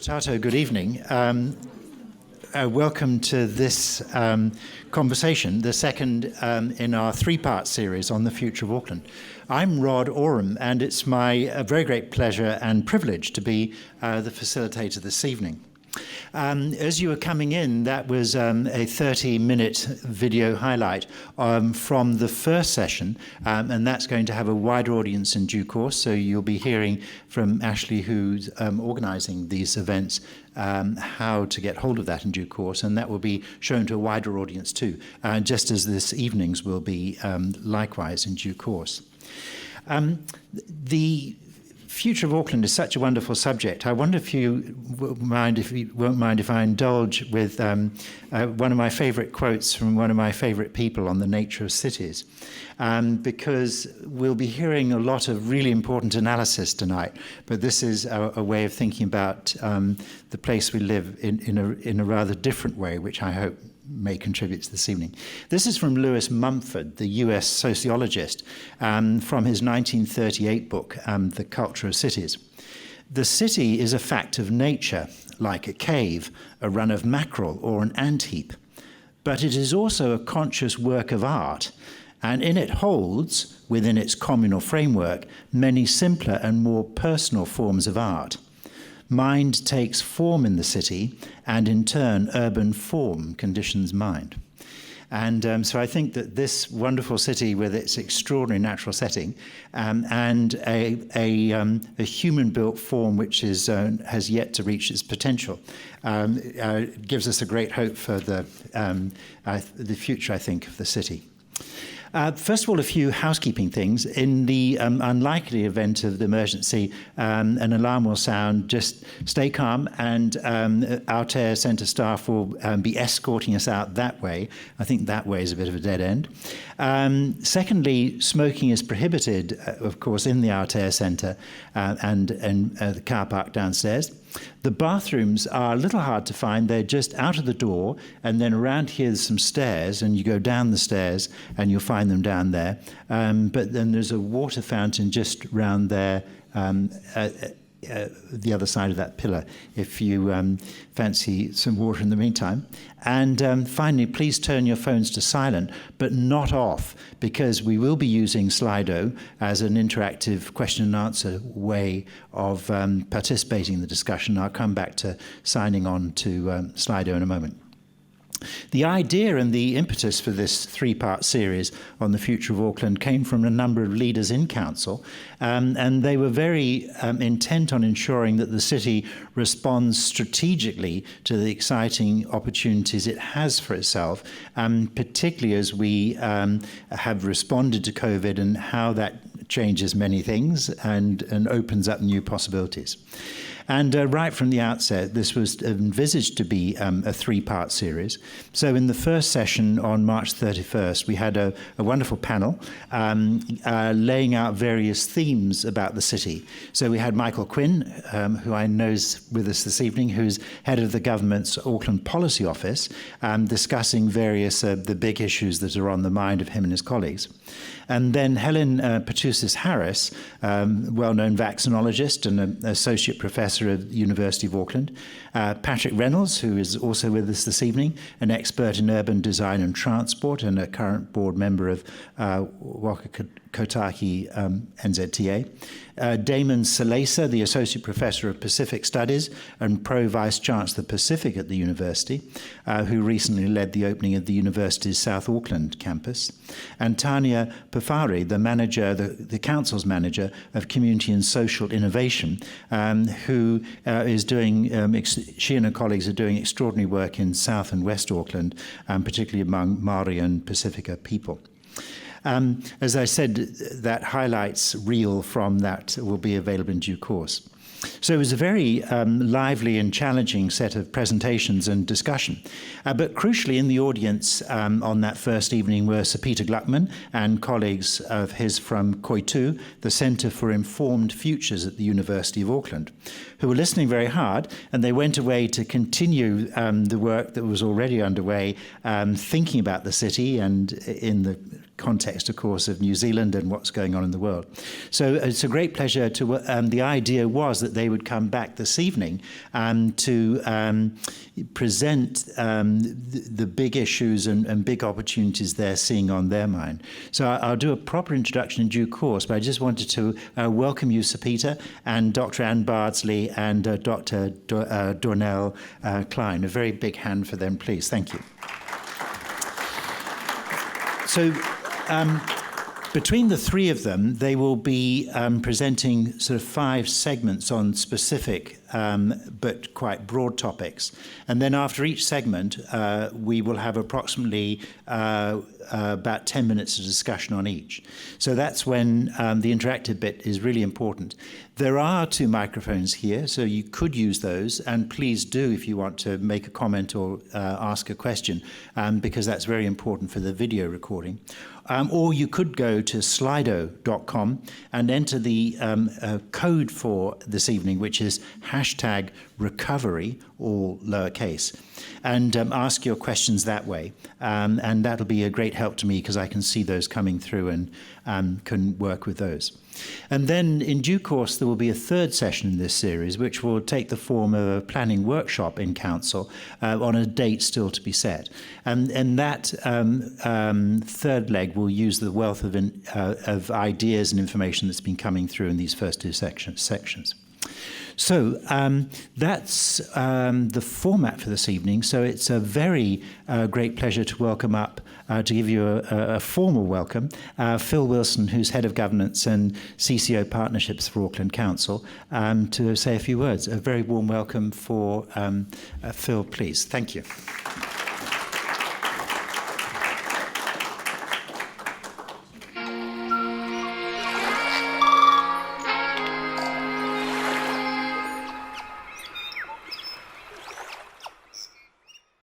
Tato, good evening. Welcome to this conversation, the second in our three-part series on the future of Auckland. I'm Rod Oram, and it's my very great pleasure and privilege to be the facilitator this evening. As you were coming in, that was a 30-minute video highlight from the first session, and that's going to have a wider audience in due course, so you'll be hearing from Ashley, who's organising these events, how to get hold of that in due course, and that will be shown to a wider audience too, just as this evening's will be likewise in due course. The future of Auckland is such a wonderful subject. I wonder if you won't mind if I indulge with one of my favourite quotes from one of my favourite people on the nature of cities, because we'll be hearing a lot of really important analysis tonight, but this is a way of thinking about the place we live in a rather different way, which I hope may contribute to this evening. This is from Lewis Mumford, the US sociologist, from his 1938 book, The Culture of Cities. The city is a fact of nature, like a cave, a run of mackerel, or an ant-heap. But it is also a conscious work of art, and in it holds, within its communal framework, many simpler and more personal forms of art. Mind takes form in the city, and in turn, urban form conditions mind. And so I think that this wonderful city with its extraordinary natural setting and a human-built form which has yet to reach its potential gives us a great hope for the future, I think, of the city. First of all, a few housekeeping things. In the unlikely event of the emergency, an alarm will sound. Just stay calm, and Aotea Centre staff will be escorting us out that way. I think that way is a bit of a dead end. Secondly, smoking is prohibited, of course, in the Aotea Centre and the car park downstairs. The bathrooms are a little hard to find. They're just out of the door, and then around here there's some stairs, and you go down the stairs and you'll find them down there. But then there's a water fountain just round there, the other side of that pillar, if you fancy some water in the meantime. And finally, please turn your phones to silent, but not off, because we will be using Slido as an interactive question and answer way of participating in the discussion. I'll come back to signing on to Slido in a moment. The idea and the impetus for this three-part series on the future of Auckland came from a number of leaders in council, and they were very intent on ensuring that the city responds strategically to the exciting opportunities it has for itself, particularly as we have responded to COVID and how that changes many things and opens up new possibilities. And right from the outset, this was envisaged to be a three-part series. So in the first session on March 31st, we had a wonderful panel laying out various themes about the city. So we had Michael Quinn, who I know is with us this evening, who's head of the government's Auckland Policy Office, discussing various the big issues that are on the mind of him and his colleagues. And then Helen Petousis-Harris, well-known vaccinologist and an associate professor at the University of Auckland. Patrick Reynolds, who is also with us this evening, an expert in urban design and transport and a current board member of Waka Kotahi NZTA. Damon Salesa, the Associate Professor of Pacific Studies and Pro-Vice Chancellor Pacific at the university, who recently led the opening of the university's South Auckland campus. And Tania Pafari, the manager, the council's manager of Community and Social Innovation, who is doing, she and her colleagues are doing extraordinary work in South and West Auckland, particularly among Māori and Pacifica people. As I said, that highlights reel from that will be available in due course. So it was a very lively and challenging set of presentations and discussion. But crucially in the audience on that first evening were Sir Peter Gluckman and colleagues of his from Koitu, the Centre for Informed Futures at the University of Auckland, who were listening very hard, and they went away to continue the work that was already underway, thinking about the city and in the context, of course, of New Zealand and what's going on in the world. So it's a great pleasure to, the idea was that they would come back this evening to present the big issues and big opportunities they're seeing on their mind. So I'll do a proper introduction in due course, but I just wanted to welcome you, Sir Peter, and Dr. Anne Bardsley and Dr. Dornell Klein. A very big hand for them, please. Thank you. So between the three of them, they will be presenting sort of 5 segments on specific but quite broad topics. And then after each segment, we will have approximately about 10 minutes of discussion on each. So that's when the interactive bit is really important. There are 2 microphones here, so you could use those, and please do if you want to make a comment or ask a question, because that's very important for the video recording. Or you could go to slido.com and enter the code for this evening, which is #recovery, all lowercase, and ask your questions that way. And that'll be a great help to me because I can see those coming through and can work with those. And then in due course, there will be a 3rd session in this series, which will take the form of a planning workshop in Council on a date still to be set. And that 3rd leg will use the wealth of ideas and information that's been coming through in these first 2 sections. So that's the format for this evening. So it's a very great pleasure to welcome up, to give you a formal welcome, Phil Wilson, who's Head of Governance and CCO Partnerships for Auckland Council, to say a few words. A very warm welcome for Phil, please. Thank you.